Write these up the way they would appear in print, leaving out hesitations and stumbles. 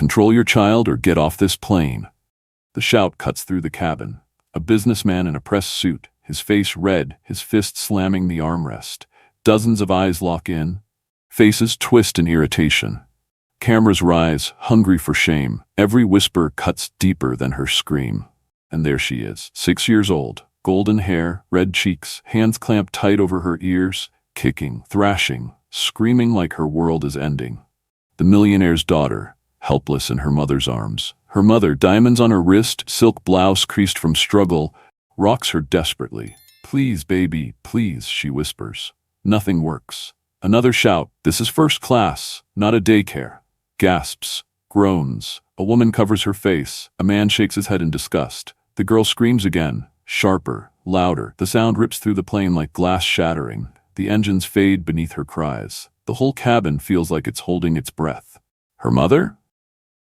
Control your child or get off this plane." The shout cuts through the cabin. A businessman in a press suit, his face red, his fist slamming the armrest. Dozens of eyes lock in. Faces twist in irritation. Cameras rise, hungry for shame. Every whisper cuts deeper than her scream. And there she is, 6 years old, golden hair, red cheeks, hands clamped tight over her ears, kicking, thrashing, screaming like her world is ending. The millionaire's daughter, helpless in her mother's arms. Her mother, diamonds on her wrist, silk blouse creased from struggle, rocks her desperately. "Please, baby, please," she whispers. Nothing works. Another shout, "This is first class, not a daycare." Gasps, groans. A woman covers her face. A man shakes his head in disgust. The girl screams again, sharper, louder. The sound rips through the plane like glass shattering. The engines fade beneath her cries. The whole cabin feels like it's holding its breath. Her mother?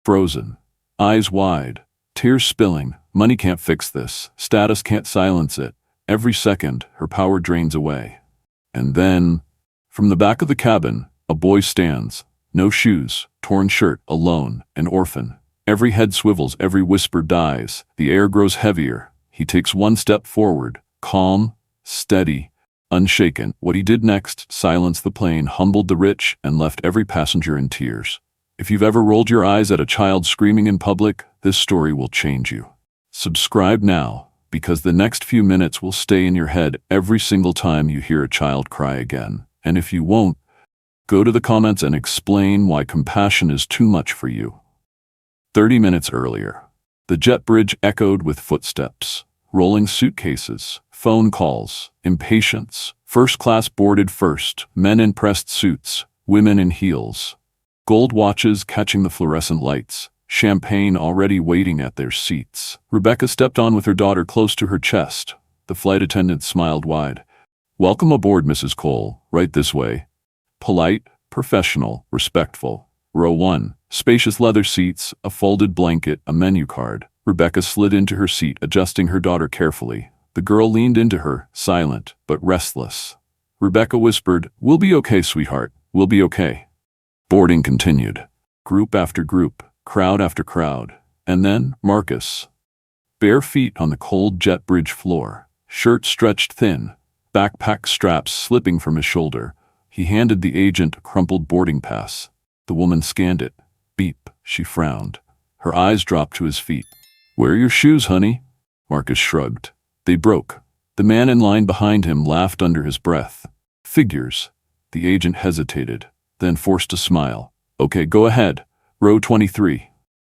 Frozen. Eyes wide. Tears spilling. Money can't fix this. Status can't silence it. Every second, her power drains away. And then, from the back of the cabin, a boy stands. No shoes, torn shirt, alone, an orphan. Every head swivels, every whisper dies. The air grows heavier. He takes one step forward, calm, steady, unshaken. What he did next silenced the plane, humbled the rich, and left every passenger in tears. If you've ever rolled your eyes at a child screaming in public, this story will change you. Subscribe now, because the next few minutes will stay in your head every single time you hear a child cry again. And if you won't, go to the comments and explain why compassion is too much for you. 30 minutes earlier, the jet bridge echoed with footsteps, rolling suitcases, phone calls, impatience. First class boarded first, men in pressed suits, women in heels. Gold watches catching the fluorescent lights, champagne already waiting at their seats. Rebecca stepped on with her daughter close to her chest. The flight attendant smiled wide. "Welcome aboard, Mrs. Cole. Right this way." Polite, professional, respectful. Row 1. Spacious leather seats, a folded blanket, a menu card. Rebecca slid into her seat, adjusting her daughter carefully. The girl leaned into her, silent but restless. Rebecca whispered, "We'll be okay, sweetheart. We'll be okay." Boarding continued. Group after group, crowd after crowd. And then Marcus. Bare feet on the cold jet bridge floor, shirt stretched thin, backpack straps slipping from his shoulder. He handed the agent a crumpled boarding pass. The woman scanned it. Beep, she frowned. Her eyes dropped to his feet. "Where are your shoes, honey?" Marcus shrugged. They broke. The man in line behind him laughed under his breath. "Figures." The agent hesitated, then forced a smile. "Okay, go ahead. Row 23.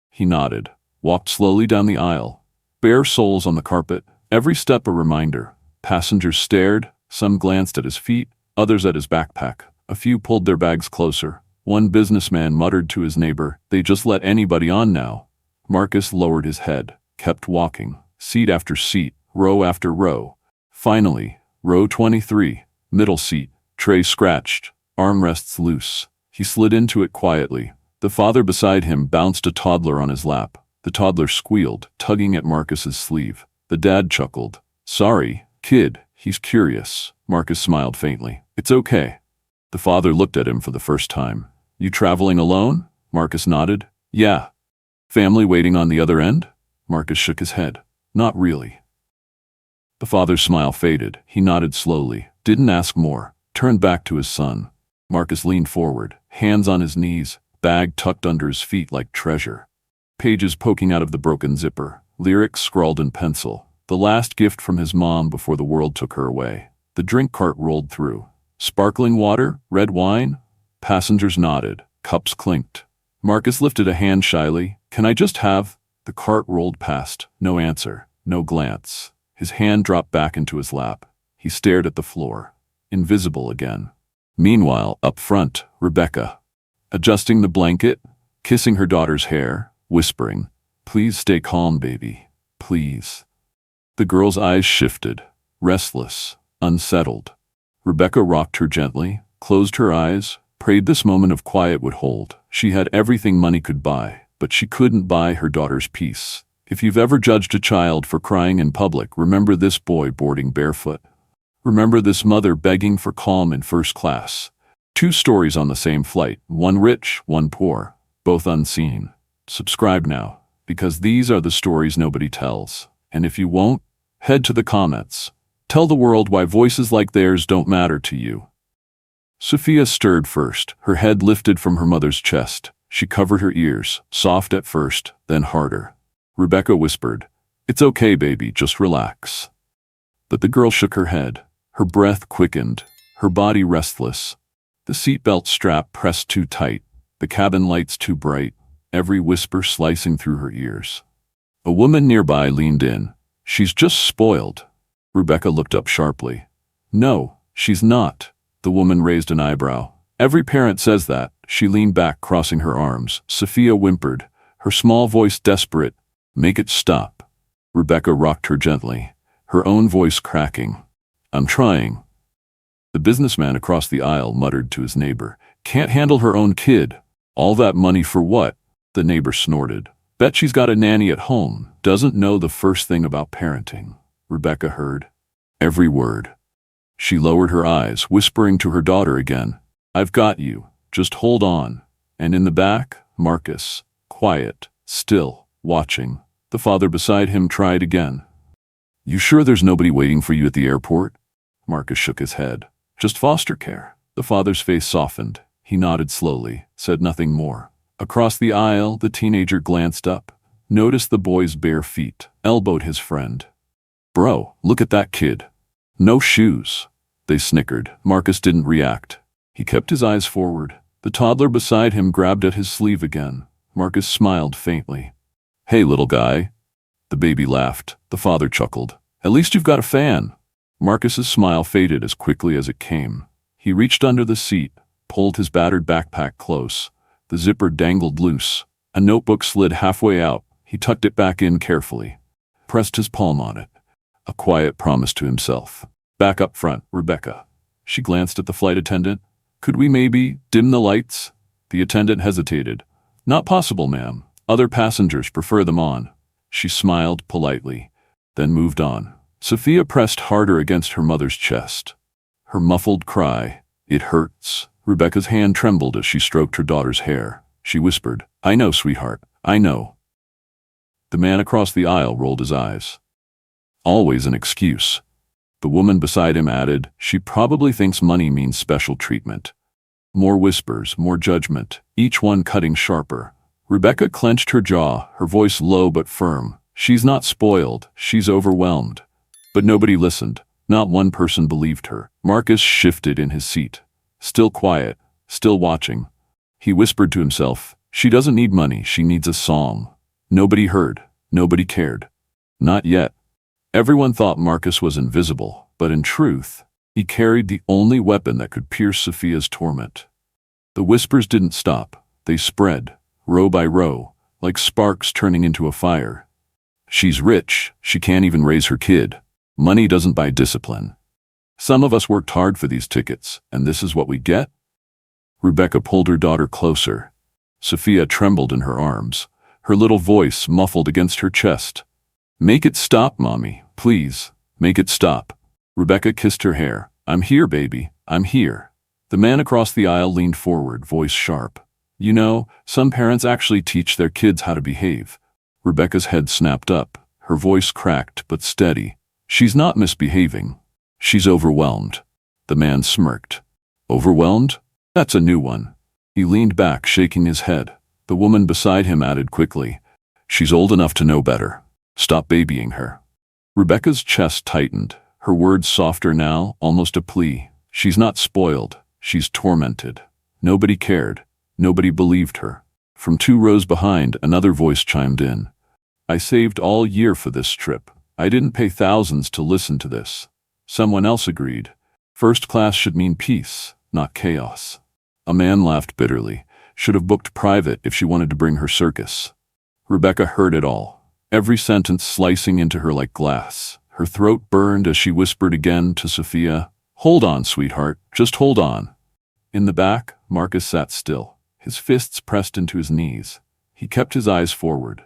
He nodded, walked slowly down the aisle. Bare soles on the carpet, every step a reminder. Passengers stared, some glanced at his feet, others at his backpack. A few pulled their bags closer. One businessman muttered to his neighbor, "They just let anybody on now." Marcus lowered his head, kept walking, seat after seat, row after row. Finally, row 23, middle seat, tray scratched, armrests loose. He slid into it quietly. The father beside him bounced a toddler on his lap. The toddler squealed, tugging at Marcus's sleeve. The dad chuckled. "Sorry, kid, he's curious." Marcus smiled faintly. "It's okay." The father looked at him for the first time. "You traveling alone?" Marcus nodded. "Yeah." "Family waiting on the other end?" Marcus shook his head. "Not really." The father's smile faded. He nodded slowly, didn't ask more, turned back to his son. Marcus leaned forward, hands on his knees, bag tucked under his feet like treasure. Pages poking out of the broken zipper, lyrics scrawled in pencil. The last gift from his mom before the world took her away. The drink cart rolled through. Sparkling water? Red wine? Passengers nodded. Cups clinked. Marcus lifted a hand shyly. "Can I just have?" The cart rolled past. No answer. No glance. His hand dropped back into his lap. He stared at the floor. Invisible again. Meanwhile, up front, Rebecca. Adjusting the blanket, kissing her daughter's hair, whispering, "Please stay calm, baby. Please." The girl's eyes shifted. Restless. Unsettled. Rebecca rocked her gently, closed her eyes, prayed this moment of quiet would hold. She had everything money could buy, but she couldn't buy her daughter's peace. If you've ever judged a child for crying in public, remember this boy boarding barefoot. Remember this mother begging for calm in first class. 2 stories on the same flight, one rich, one poor, both unseen. subscribe now, because these are the stories nobody tells. And if you won't, head to the comments. Tell the world why voices like theirs don't matter to you. Sophia stirred first, her head lifted from her mother's chest. She covered her ears, soft at first, then harder. Rebecca whispered, "It's okay, baby, just relax." But the girl shook her head. Her breath quickened, her body restless. The seatbelt strap pressed too tight, the cabin lights too bright, every whisper slicing through her ears. A woman nearby leaned in. "She's just spoiled." Rebecca looked up sharply. "No, she's not." The woman raised an eyebrow. "Every parent says that." She leaned back, crossing her arms. Sophia whimpered, her small voice desperate. "Make it stop." Rebecca rocked her gently, her own voice cracking. "I'm trying." The businessman across the aisle muttered to his neighbor, "Can't handle her own kid. All that money for what?" The neighbor snorted. "Bet she's got a nanny at home. Doesn't know the first thing about parenting." Rebecca heard every word. She lowered her eyes, whispering to her daughter again, "I've got you. Just hold on." And in the back, Marcus, quiet, still, watching. The father beside him tried again. "You sure there's nobody waiting for you at the airport?" Marcus shook his head. "Just foster care." The father's face softened. He nodded slowly, said nothing more. Across the aisle, the teenager glanced up, noticed the boy's bare feet, elbowed his friend. "Bro, look at that kid. No shoes." They snickered. Marcus didn't react. He kept his eyes forward. The toddler beside him grabbed at his sleeve again. Marcus smiled faintly. "Hey, little guy." The baby laughed. The father chuckled. "At least you've got a fan." Marcus's smile faded as quickly as it came. He reached under the seat, pulled his battered backpack close. The zipper dangled loose. A notebook slid halfway out. He tucked it back in carefully, pressed his palm on it. A quiet promise to himself. "Back up front, Rebecca." She glanced at the flight attendant. "Could we maybe dim the lights?" The attendant hesitated. "Not possible, ma'am. Other passengers prefer them on." She smiled politely, then moved on. Sophia pressed harder against her mother's chest. Her muffled cry, "It hurts." Rebecca's hand trembled as she stroked her daughter's hair. She whispered, "I know, sweetheart, I know." The man across the aisle rolled his eyes. Always an excuse. The woman beside him added, "She probably thinks money means special treatment." More whispers, more judgment, each one cutting sharper. Rebecca clenched her jaw, her voice low but firm. "She's not spoiled, she's overwhelmed." But nobody listened. Not one person believed her. Marcus shifted in his seat. Still quiet, still watching. He whispered to himself, "She doesn't need money, she needs a song." Nobody heard. Nobody cared. Not yet. Everyone thought Marcus was invisible, but in truth, he carried the only weapon that could pierce Sophia's torment. The whispers didn't stop. They spread, row by row, like sparks turning into a fire. "She's rich, she can't even raise her kid. Money doesn't buy discipline. Some of us worked hard for these tickets, and this is what we get?" Rebecca pulled her daughter closer. Sophia trembled in her arms, her little voice muffled against her chest. "Make it stop, Mommy, please. Make it stop." Rebecca kissed her hair. "I'm here, baby. I'm here." The man across the aisle leaned forward, voice sharp. "You know, some parents actually teach their kids how to behave." Rebecca's head snapped up, her voice cracked but steady. "She's not misbehaving. She's overwhelmed." The man smirked. "Overwhelmed? That's a new one." He leaned back, shaking his head. The woman beside him added quickly, "She's old enough to know better. Stop babying her." Rebecca's chest tightened, her words softer now, almost a plea. "She's not spoiled. She's tormented." Nobody cared. Nobody believed her. From 2 rows behind, another voice chimed in. "I saved all year for this trip. I didn't pay thousands to listen to this." Someone else agreed. "First class should mean peace, not chaos." A man laughed bitterly. "Should have booked private if she wanted to bring her circus." Rebecca heard it all, every sentence slicing into her like glass. Her throat burned as she whispered again to Sophia, "Hold on, sweetheart, just hold on." In the back, Marcus sat still, his fists pressed into his knees. He kept his eyes forward.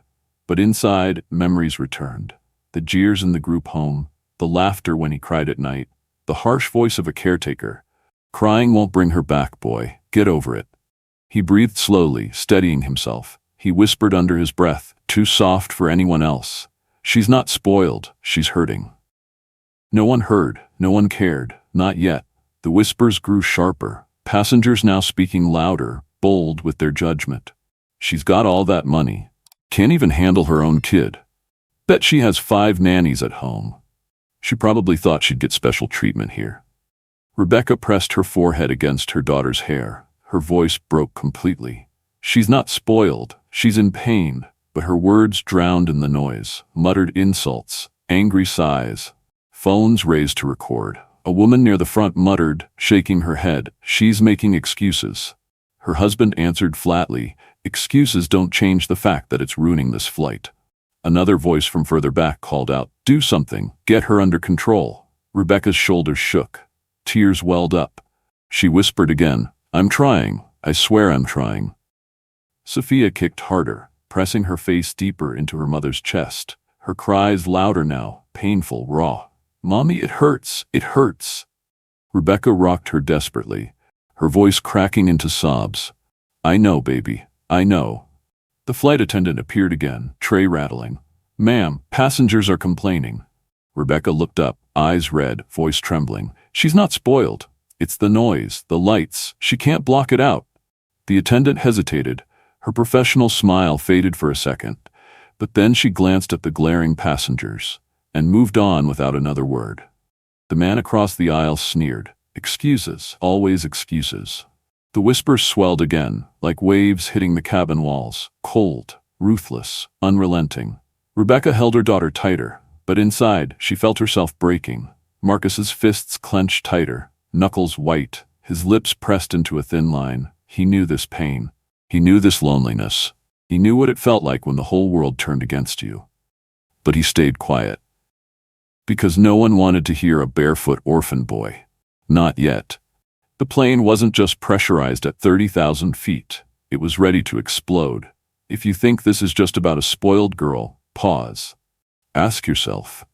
But inside, memories returned. The jeers in the group home, the laughter when he cried at night, the harsh voice of a caretaker. "Crying won't bring her back, boy. Get over it." He breathed slowly, steadying himself. he whispered under his breath, too soft for anyone else. She's not spoiled, she's hurting. No one heard, no one cared, not yet. The whispers grew sharper, passengers now speaking louder, bold with their judgment. She's got all that money. Can't even handle her own kid. Bet she has 5 nannies at home. She probably thought she'd get special treatment here. Rebecca pressed her forehead against her daughter's hair. Her voice broke completely. She's not spoiled, she's in pain, but her words drowned in the noise, muttered insults, angry sighs. Phones raised to record. A woman near the front muttered, shaking her head, "She's making excuses." Her husband answered flatly, "Excuses don't change the fact that it's ruining this flight." Another voice from further back called out, "Do something, get her under control." Rebecca's shoulders shook. Tears welled up. She whispered again, "I'm trying, I swear I'm trying." Sophia kicked harder, pressing her face deeper into her mother's chest. Her cries louder now, painful, raw. "Mommy, it hurts, it hurts." Rebecca rocked her desperately, her voice cracking into sobs. "I know, baby, I know." The flight attendant appeared again, tray rattling. "Ma'am, passengers are complaining." Rebecca looked up, eyes red, voice trembling. "She's not spoiled. It's the noise, the lights. She can't block it out." The attendant hesitated. Her professional smile faded for a second, but then she glanced at the glaring passengers and moved on without another word. The man across the aisle sneered. "Excuses, always excuses." The whispers swelled again, like waves hitting the cabin walls, cold, ruthless, unrelenting. Rebecca held her daughter tighter, but inside she felt herself breaking. Marcus's fists clenched tighter, knuckles white, his lips pressed into a thin line. He knew this pain. He knew this loneliness. He knew what it felt like when the whole world turned against you. But he stayed quiet. Because no one wanted to hear a barefoot orphan boy. Not yet. The plane wasn't just pressurized at 30,000 feet. It was ready to explode. If you think this is just about a spoiled girl, pause. Ask yourself,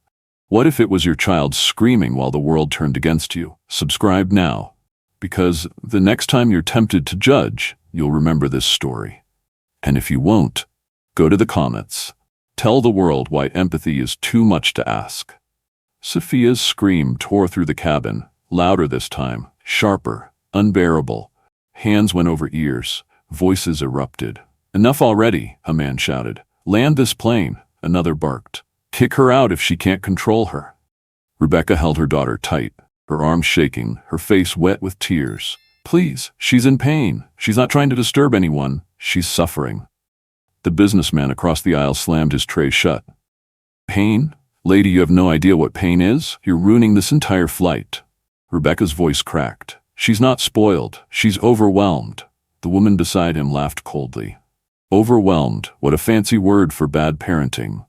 what if it was your child screaming while the world turned against you? Subscribe now, because the next time you're tempted to judge, you'll remember this story. And if you won't, go to the comments. Tell the world why empathy is too much to ask. Sophia's scream tore through the cabin, louder this time, sharper, unbearable. Hands went over ears, voices erupted. "Enough already," a man shouted. "Land this plane," another barked. "Kick her out if she can't control her." Rebecca held her daughter tight, her arms shaking, her face wet with tears. "Please, she's in pain. She's not trying to disturb anyone. She's suffering." The businessman across the aisle slammed his tray shut. "Pain? Lady, you have no idea what pain is. You're ruining this entire flight." Rebecca's voice cracked. "She's not spoiled. She's overwhelmed." The woman beside him laughed coldly. "Overwhelmed, what a fancy word for bad parenting."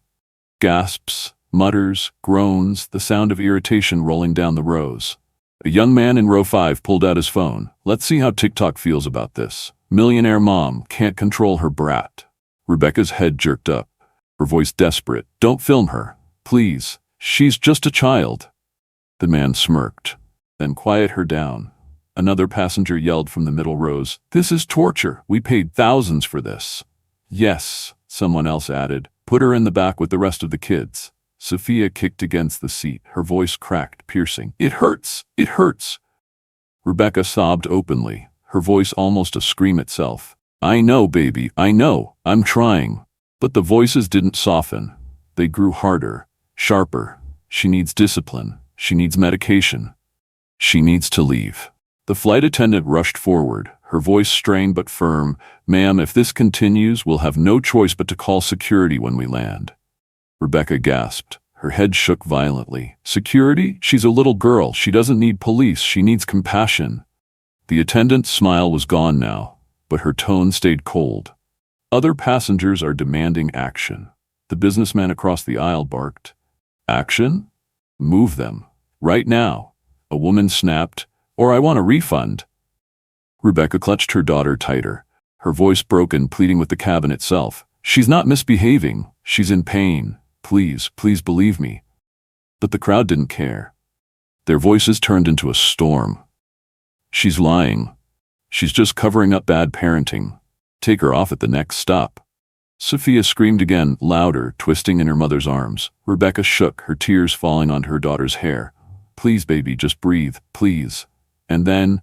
Gasps, mutters, groans, the sound of irritation rolling down the rows. A young man in row 5 pulled out his phone. "Let's see how TikTok feels about this. Millionaire mom can't control her brat." Rebecca's head jerked up, her voice desperate. "Don't film her. Please, she's just a child." The man smirked. "Then quiet her down." Another passenger yelled from the middle rows, "This is torture. We paid thousands for this." "Yes," someone else added. "Put her in the back with the rest of the kids." Sophia kicked against the seat, her voice cracked, piercing. "It hurts! It hurts!" Rebecca sobbed openly, her voice almost a scream itself. "I know, baby, I know. I'm trying." But the voices didn't soften. They grew harder, sharper. She needs discipline. She needs medication. She needs to leave. The flight attendant rushed forward, her voice strained but firm. "Ma'am, if this continues, we'll have no choice but to call security when we land." Rebecca gasped. Her head shook violently. "Security? She's a little girl. She doesn't need police. She needs compassion." The attendant's smile was gone now, but her tone stayed cold. "Other passengers are demanding action." The businessman across the aisle barked. "Action? Move them. Right now." A woman snapped, "Or I want a refund." Rebecca clutched her daughter tighter, her voice broken, pleading with the cabin itself. "She's not misbehaving. She's in pain. Please, please believe me." But the crowd didn't care. Their voices turned into a storm. "She's lying. She's just covering up bad parenting. Take her off at the next stop." Sophia screamed again, louder, twisting in her mother's arms. Rebecca shook, her tears falling onto her daughter's hair. Please, baby, just breathe, please. And then,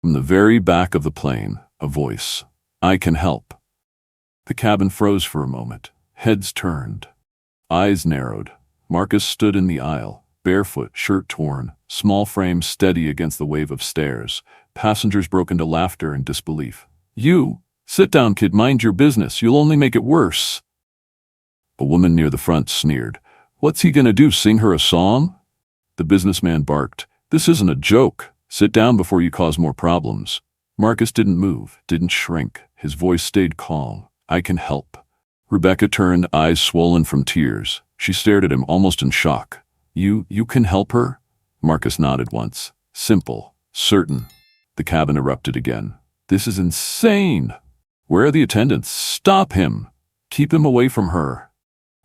from the very back of the plane, a voice. I can help. The cabin froze for a moment. Heads turned. Eyes narrowed. Marcus stood in the aisle, barefoot, shirt torn, small frame steady against the wave of stairs. Passengers broke into laughter and disbelief. You? Sit down, kid, mind your business. You'll only make it worse. A woman near the front sneered. What's he gonna do, sing her a song? The businessman barked. This isn't a joke. Sit down before you cause more problems. Marcus didn't move, didn't shrink. His voice stayed calm. I can help. Rebecca turned, eyes swollen from tears. She stared at him, almost in shock. You can help her? Marcus nodded once. Simple, certain. The cabin erupted again. This is insane. Where are the attendants? Stop him. Keep him away from her.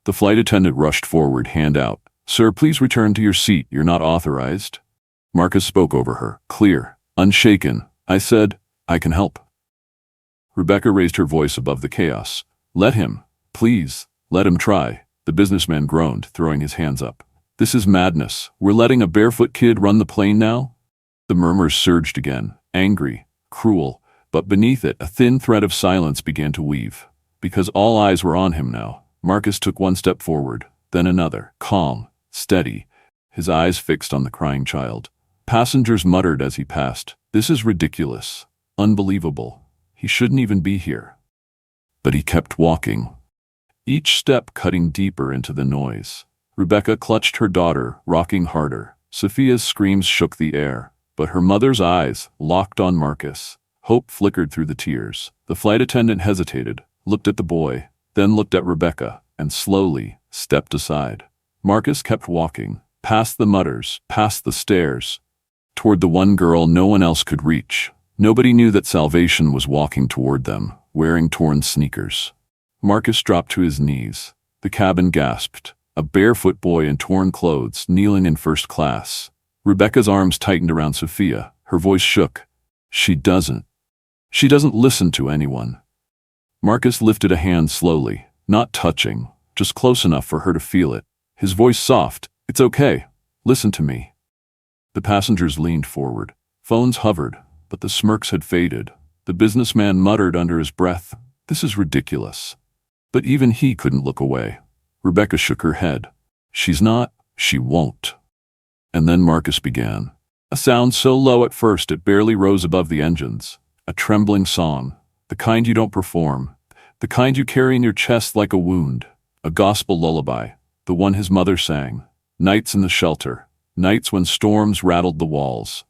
The flight attendant rushed forward, hand out. Sir, please return to your seat. You're not authorized. Marcus spoke over her, clear, unshaken. I said, I can help. Rebecca raised her voice above the chaos. Let him. Please, let him try. The businessman groaned, throwing his hands up. This is madness. We're letting a barefoot kid run the plane now? The murmurs surged again, angry, cruel, but beneath it a thin thread of silence began to weave. Because all eyes were on him now, Marcus took one step forward, then another, calm, steady, his eyes fixed on the crying child. Passengers muttered as he passed. This is ridiculous, unbelievable. He shouldn't even be here. But he kept walking, each step cutting deeper into the noise. Rebecca clutched her daughter, rocking harder. Sophia's screams shook the air, but her mother's eyes locked on Marcus. Hope flickered through the tears. The flight attendant hesitated, looked at the boy, then looked at Rebecca, and slowly stepped aside. Marcus kept walking, past the mutters, past the stairs, toward the one girl no one else could reach. Nobody knew that salvation was walking toward them, wearing torn sneakers. Marcus dropped to his knees. The cabin gasped. A barefoot boy in torn clothes, kneeling in first class. Rebecca's arms tightened around Sophia. Her voice shook. She doesn't listen to anyone. Marcus lifted a hand slowly, not touching, just close enough for her to feel it. His voice soft. It's okay. Listen to me. The passengers leaned forward. Phones hovered, but the smirks had faded. The businessman muttered under his breath, This is ridiculous. But even he couldn't look away. Rebecca shook her head. She's not, she won't. And then Marcus began. A sound so low at first it barely rose above the engines. A trembling song, the kind you don't perform, the kind you carry in your chest like a wound. A gospel lullaby, the one his mother sang. Nights in the shelter, nights when storms rattled the walls.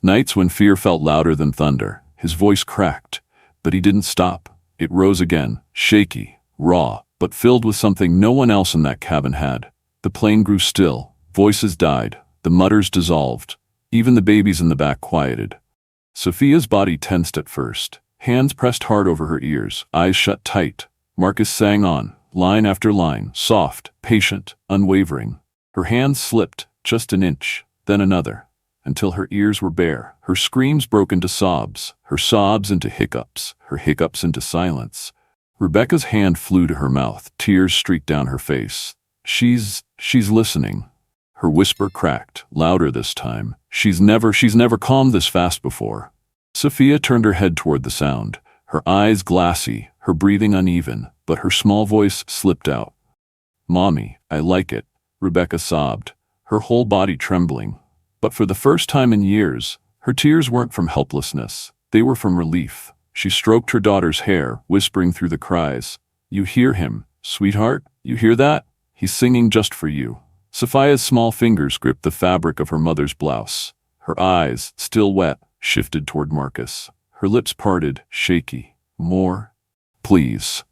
Nights when fear felt louder than thunder. His voice cracked, but he didn't stop. It rose again, shaky, raw, but filled with something no one else in that cabin had. The plane grew still, voices died, the mutters dissolved. Even the babies in the back quieted. Sophia's body tensed at first, hands pressed hard over her ears, eyes shut tight. Marcus sang on, line after line, soft, patient, unwavering. Her hands slipped, just an inch, then another, until her ears were bare. Her screams broke into sobs, her sobs into hiccups, her hiccups into silence. Rebecca's hand flew to her mouth, tears streaked down her face. She's listening. Her whisper cracked, louder this time. She's never calmed this fast before. Sophia turned her head toward the sound, her eyes glassy, her breathing uneven, but her small voice slipped out. Mommy, I like it, Rebecca sobbed, her whole body trembling. But for the first time in years, her tears weren't from helplessness. They were from relief. She stroked her daughter's hair, whispering through the cries. You hear him, sweetheart? You hear that? He's singing just for you. Sophia's small fingers gripped the fabric of her mother's blouse. Her eyes, still wet, shifted toward Marcus. Her lips parted, shaky. More? Please.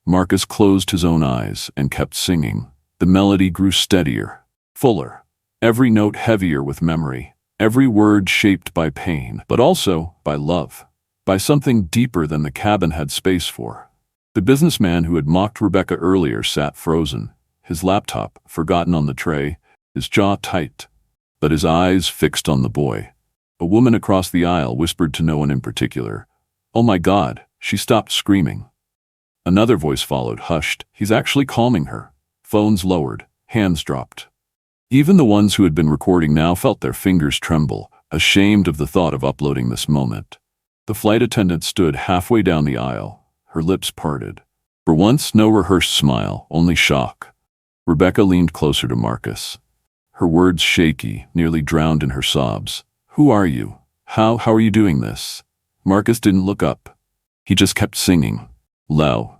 Marcus closed his own eyes and kept singing. The melody grew steadier, fuller, every note heavier with memory, every word shaped by pain, but also by love, by something deeper than the cabin had space for. The businessman who had mocked Rebecca earlier sat frozen, his laptop forgotten on the tray, his jaw tight, but his eyes fixed on the boy. A woman across the aisle whispered to no one in particular, "Oh my God," she stopped screaming. Another voice followed, hushed. He's actually calming her. Phones lowered. Hands dropped. Even the ones who had been recording now felt their fingers tremble, ashamed of the thought of uploading this moment. The flight attendant stood halfway down the aisle, her lips parted. For once, no rehearsed smile, only shock. Rebecca leaned closer to Marcus, her words shaky, nearly drowned in her sobs. Who are you? How are you doing this? Marcus didn't look up. He just kept singing. Low.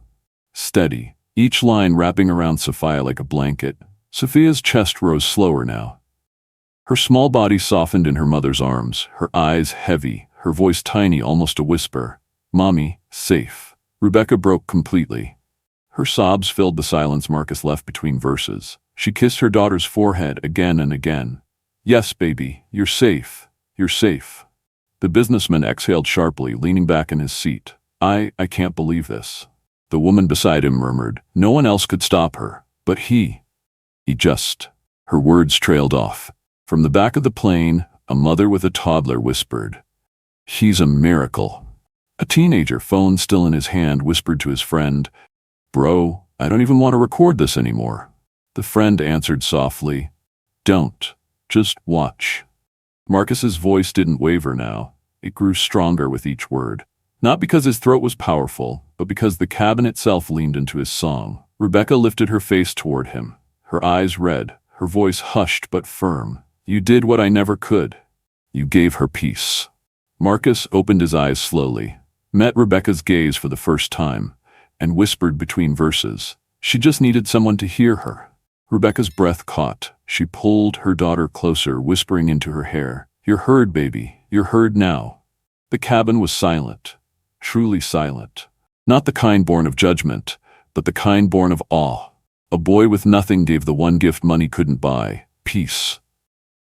Steady. Each line wrapping around Sophia like a blanket. Sophia's chest rose slower now. Her small body softened in her mother's arms, her eyes heavy, her voice tiny, almost a whisper. Mommy, safe. Rebecca broke completely. Her sobs filled the silence Marcus left between verses. She kissed her daughter's forehead again and again. Yes, baby, you're safe. You're safe. The businessman exhaled sharply, leaning back in his seat. I can't believe this. The woman beside him murmured. No one else could stop her. But he just... Her words trailed off. From the back of the plane, a mother with a toddler whispered. He's a miracle. A teenager, phone still in his hand, whispered to his friend. Bro, I don't even want to record this anymore. The friend answered softly. Don't. Just watch. Marcus's voice didn't waver now. It grew stronger with each word. Not because his throat was powerful, but because the cabin itself leaned into his song. Rebecca lifted her face toward him, her eyes red, her voice hushed but firm. You did what I never could. You gave her peace. Marcus opened his eyes slowly, met Rebecca's gaze for the first time, and whispered between verses. She just needed someone to hear her. Rebecca's breath caught. She pulled her daughter closer, whispering into her hair. You're heard, baby. You're heard now. The cabin was silent, truly silent. Not the kind born of judgment, but the kind born of awe. A boy with nothing gave the one gift money couldn't buy, peace.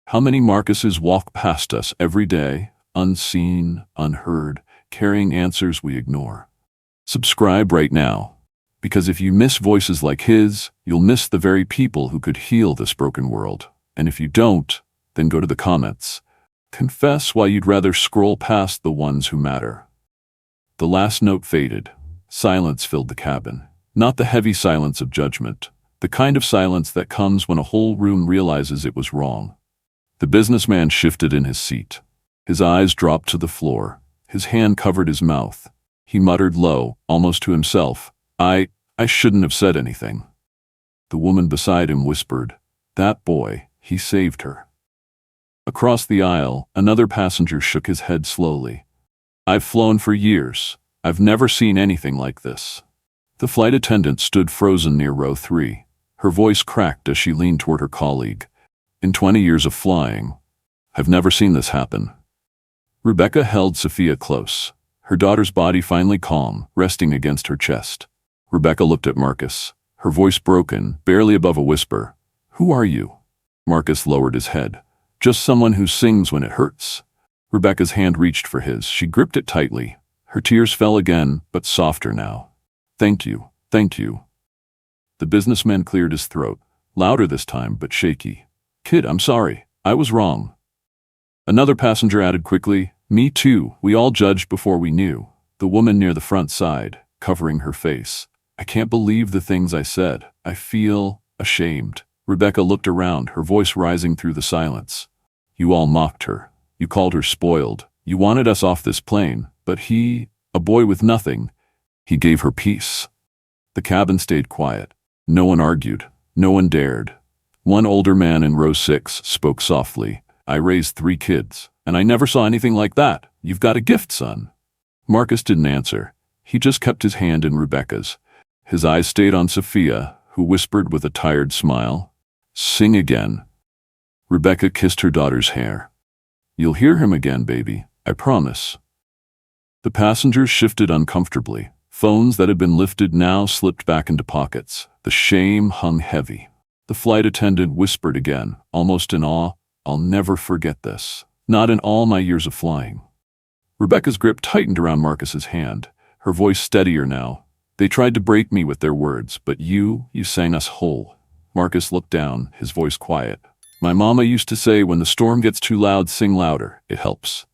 How many Marcuses walk past us every day, unseen, unheard, carrying answers we ignore? Subscribe right now, because if you miss voices like his, you'll miss the very people who could heal this broken world. And if you don't, then go to the comments. Confess why you'd rather scroll past the ones who matter. The last note faded. Silence filled the cabin. Not the heavy silence of judgment, the kind of silence that comes when a whole room realizes it was wrong. The businessman shifted in his seat. His eyes dropped to the floor. His hand covered his mouth. He muttered low, almost to himself, I shouldn't have said anything. The woman beside him whispered, That boy, he saved her. Across the aisle, another passenger shook his head slowly. I've flown for years. I've never seen anything like this. The flight attendant stood frozen near row 3. Her voice cracked as she leaned toward her colleague. In 20 years of flying, I've never seen this happen. Rebecca held Sophia close, her daughter's body finally calm, resting against her chest. Rebecca looked at Marcus, her voice broken, barely above a whisper. Who are you? Marcus lowered his head. Just someone who sings when it hurts. Rebecca's hand reached for his. She gripped it tightly. Her tears fell again, but softer now. Thank you. Thank you. The businessman cleared his throat, louder this time, but shaky. Kid, I'm sorry. I was wrong. Another passenger added quickly, Me too. We all judged before we knew. The woman near the front sighed, covering her face. I can't believe the things I said. I feel ashamed. Rebecca looked around, her voice rising through the silence. You all mocked her. You called her spoiled. You wanted us off this plane, but he, a boy with nothing, he gave her peace. The cabin stayed quiet. No one argued. No one dared. One older man in row 6 spoke softly. I raised 3 kids, and I never saw anything like that. You've got a gift, son. Marcus didn't answer. He just kept his hand in Rebecca's. His eyes stayed on Sophia, who whispered with a tired smile, Sing again. Rebecca kissed her daughter's hair. You'll hear him again, baby. I promise. The passengers shifted uncomfortably. Phones that had been lifted now slipped back into pockets. The shame hung heavy. The flight attendant whispered again, almost in awe, I'll never forget this. Not in all my years of flying. Rebecca's grip tightened around Marcus's hand, her voice steadier now. They tried to break me with their words, but you sang us whole. Marcus looked down, his voice quiet. My mama used to say, when the storm gets too loud, sing louder. It helps.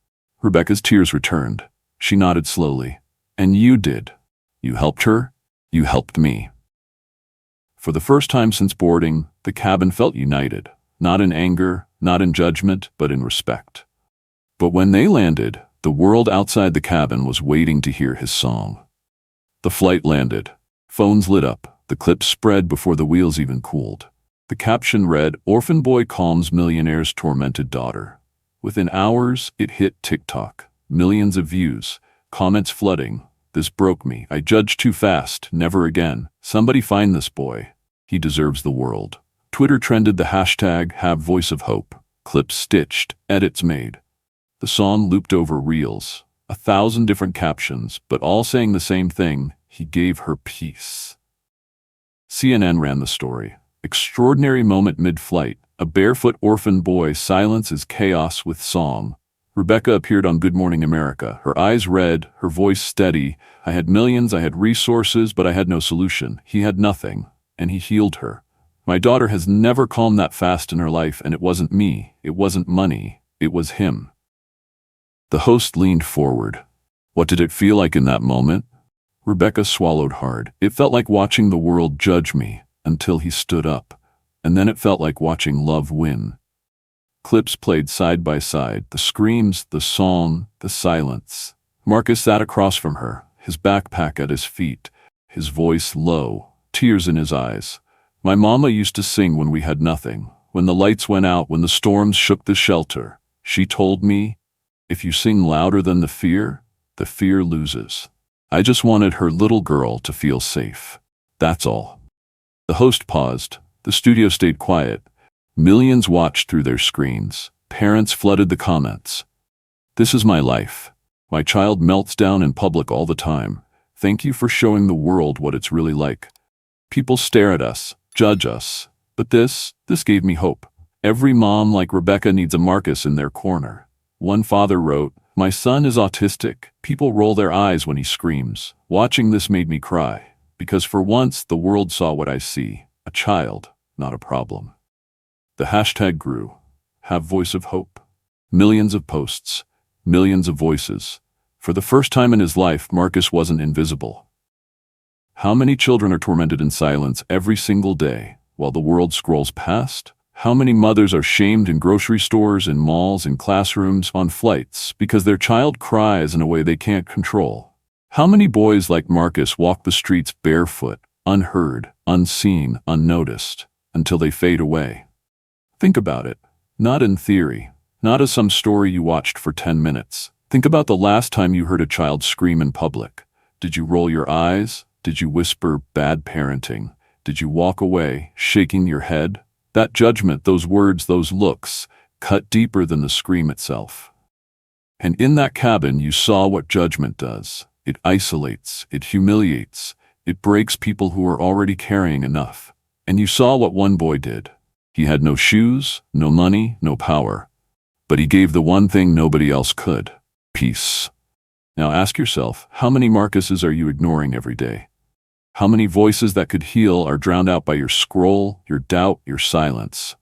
Rebecca's tears returned. She nodded slowly. And you did. You helped her? You helped me. For the first time since boarding, the cabin felt united, not in anger, not in judgment, but in respect. But when they landed, the world outside the cabin was waiting to hear his song. The flight landed. Phones lit up. The clips spread before the wheels even cooled. The caption read, "Orphan boy calms millionaire's tormented daughter." Within hours, it hit TikTok. Millions of views. Comments flooding. "This broke me. I judged too fast. Never again. Somebody find this boy. He deserves the world." Twitter trended the hashtag #HaveVoiceOfHope. Clips stitched. Edits made. The song looped over reels. 1,000 different captions, but all saying the same thing. He gave her peace. CNN ran the story. Extraordinary moment mid-flight. A barefoot orphan boy silences chaos with song. Rebecca appeared on Good Morning America, her eyes red, her voice steady. "I had millions, I had resources, but I had no solution. He had nothing, and he healed her. My daughter has never calmed that fast in her life, and it wasn't me, it wasn't money, it was him." The host leaned forward. "What did it feel like in that moment?" Rebecca swallowed hard. "It felt like watching the world judge me, until he stood up. And then it felt like watching love win." Clips played side by side, the screams, the song, the silence. Marcus sat across from her, his backpack at his feet, his voice low, tears in his eyes. "My mama used to sing when we had nothing, when the lights went out, when the storms shook the shelter. She told me, if you sing louder than the fear loses." I just wanted her little girl to feel safe. That's all. The host paused. The studio stayed quiet. Millions watched through their screens. Parents flooded the comments. "This is my life. My child melts down in public all the time. Thank you for showing the world what it's really like." People stare at us, judge us. But this gave me hope. Every mom like Rebecca needs a Marcus in their corner. One father wrote, "My son is autistic. People roll their eyes when he screams. Watching this made me cry. Because for once, the world saw what I see. A child, not a problem." The hashtag grew. #HaveVoiceOfHope. Millions of posts. Millions of voices. For the first time in his life, Marcus wasn't invisible. How many children are tormented in silence every single day while the world scrolls past? How many mothers are shamed in grocery stores, in malls, in classrooms, on flights because their child cries in a way they can't control? How many boys like Marcus walk the streets barefoot, unheard, unseen, unnoticed, until they fade away? Think about it. Not in theory, not as some story you watched for 10 minutes. Think about the last time you heard a child scream in public. Did you roll your eyes? Did you whisper, "Bad parenting"? Did you walk away, shaking your head? That judgment, those words, those looks, cut deeper than the scream itself. And in that cabin, you saw what judgment does. It isolates, it humiliates, it breaks people who are already carrying enough. And you saw what one boy did. He had no shoes, no money, no power. But he gave the one thing nobody else could: peace. Now ask yourself, how many Marcuses are you ignoring every day? How many voices that could heal are drowned out by your scroll, your doubt, your silence?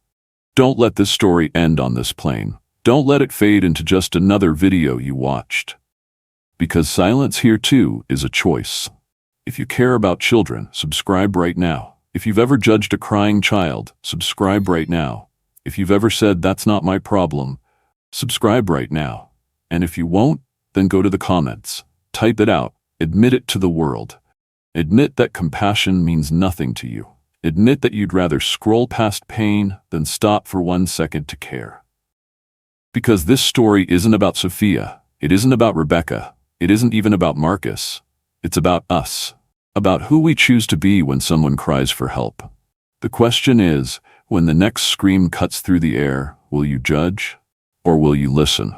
Don't let this story end on this plane. Don't let it fade into just another video you watched. Because silence here too is a choice. If you care about children, subscribe right now. If you've ever judged a crying child, subscribe right now. If you've ever said, "That's not my problem," subscribe right now. And if you won't, then go to the comments. Type it out. Admit it to the world. Admit that compassion means nothing to you. Admit that you'd rather scroll past pain than stop for 1 second to care. Because this story isn't about Sophia. It isn't about Rebecca. It isn't even about Marcus. It's about us. About who we choose to be when someone cries for help. The question is, when the next scream cuts through the air, will you judge or will you listen?